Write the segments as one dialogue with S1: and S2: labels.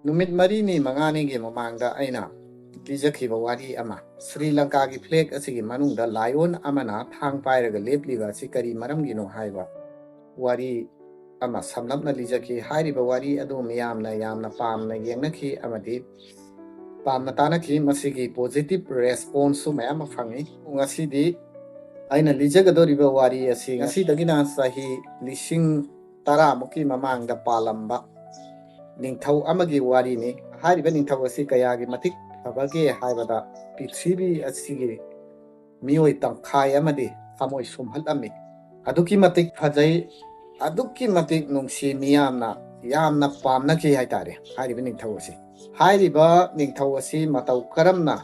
S1: नुमित मरीनी मंगानी के ममांगदा अइना लिजखिबा वारी अमा श्रीलंका की फ्लैग असिगी मनुंगदा लायन अमना थांग पाइरगा लेपलिबा असि करी मरमगिनो हाइबा वारी अमा समलपना लिजखि हाइरिबा वारी अदु मियामना यामना पामना येंगनखि अमदि पामना तानखि मसिगी पॉजिटिव रेस्पॉन्स सु मयाम fungi ngasidi aina lijagdoriba wari asi ngasidagina sahi lising tara muki mamangda palamba ningthau amagi wari ni hariba ningthau asi kayagi matik abage haibada pithribi asigi mioi tangkhai amadi amoi sumhalami aduki matik phajai aduki matik nungsi miyamna yamna pamna ki haitare hariba ningthau asi hariba ningthau asi matau karamna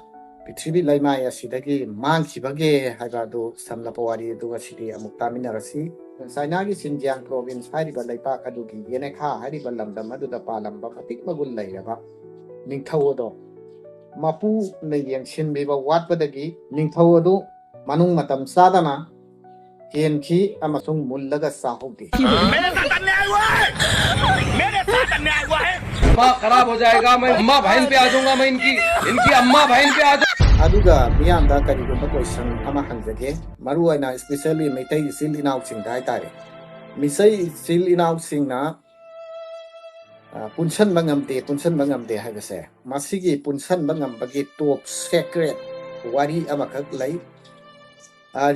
S1: pithribi laimai asidagi mangkhibage haibadu samlapa wari duga sidi amuk taminarasi China ki Xinjiang province hariba laipak adugi yenekha hariba lamdam aduda palamba matik magul lairaba ningthau do mapu na yengshin beba watpadagi ningthau adu manung matam sadana henki amasung mullaga sahudi
S2: मेरे साथ अन्याय हुआ है मेरे साथ अन्याय हुआ है माँ खराब हो जाएगा मैं अम्मा बहन पे आ जाऊंगा मैं इनकी अम्मा बहन पे आ
S1: aduga miyamda karigumba question ama hanjage maru aina especially Meitei sil inaw sing dai tare misai sil inaw sing na punsan bangamte haibase masigi punsan bangam bagi top secret wari ama khak lai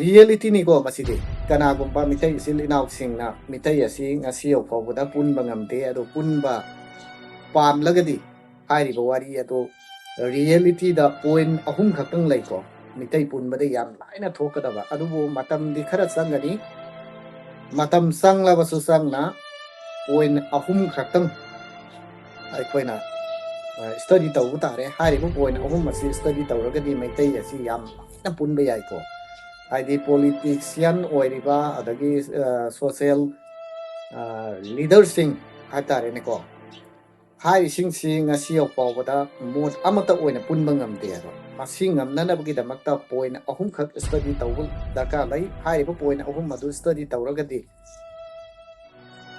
S1: reality ni go masigi kana gumba Meitei sil inaw sing na Meitei asi ngasi okobuda pun bangamte ado punba pam lagadi hairiba wari ado reality da point ahum khatang lai ko Meitei punbade yam laina thokadaba adubu matam di khara sangani matam sangla basu sangna point ahum khatang aikoina study tawu tare haribu point ahum masi study tawragadi Meitei asi yam na punba yai ko aidi politician oiriba adagi social leader sing hatare ne ko hai sing sing ngasi opawada mod amata oina punba ngamde aro masing ngamnana bagi damakta point ahum khak study tawul darkar lai hai bo point ahum madu study tawragadi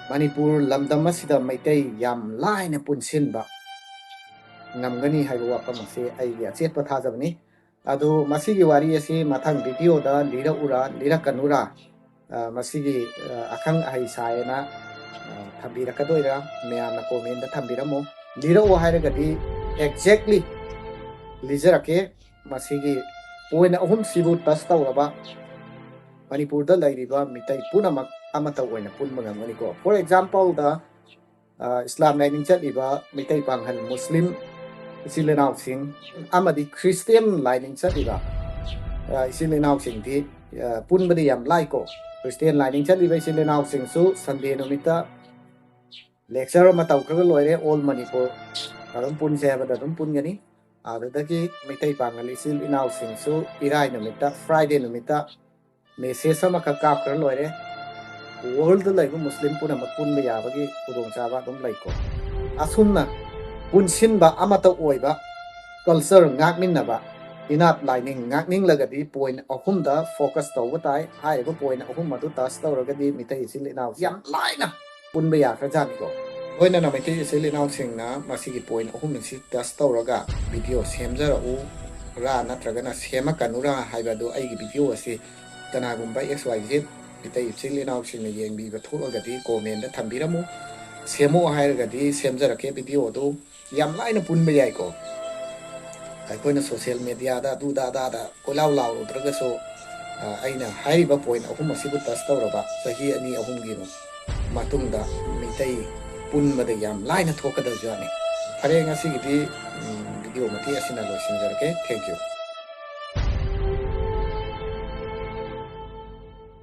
S1: Manipur lamdam asida Meitei yam laina punsinba ngamgani haiwa pamase ai ya chetpa thajabani adu masigi wari asi mathang video da lira kanura masigi akhang ai saena thambira kadoira meyamna comment da thambiramo lira o hairagadi exactly lizarake masigi point ahum sibu tas tawraba Manipur da lairiba Meitei punamak amata oina punba ngamgani ko for example da Islam lining chatiba Meitei panghal Muslim isilenaw sing amadi Christian lining chatiba isilenaw sing di punbadi yam laiko Christian lining chatiba isilenaw sing su Sunday numita lecture ma tawkra loire all Manipur adum pun sebada adum pun gani adudagi Meitei panghal isilenaw sing su irai numita Friday numita message sama ka kapra loire world like Muslim puna makun ba yabagi udong chaba dum like ko asumna punsin ba amata oiba culture ngakmin na ba inap lining ngakning lagadi point ahum da focus taw tai hai ba point ahum madu tas taw ragadi Meitei silinaw yam laina pun ba ya khajan ko hoina na Meitei silinaw sing na masigi point ahum si tas taw raga video semjara u ra natraga na sema kanura haiba do ai video asi kanagumba xyz Meitei silinaw sing na yengbi ba thuragadi comment da thambiramu semo hairagadi semjarake video do yam laina punba yai ko aikoina social media da du da kolaw law udraga so aina haiba point ahum asibu tas tawraba sahi ani ahum gino matungda Meitei punba da yam laina thokada jani phare ngasi gidi video mati asina lo sinjarake thank you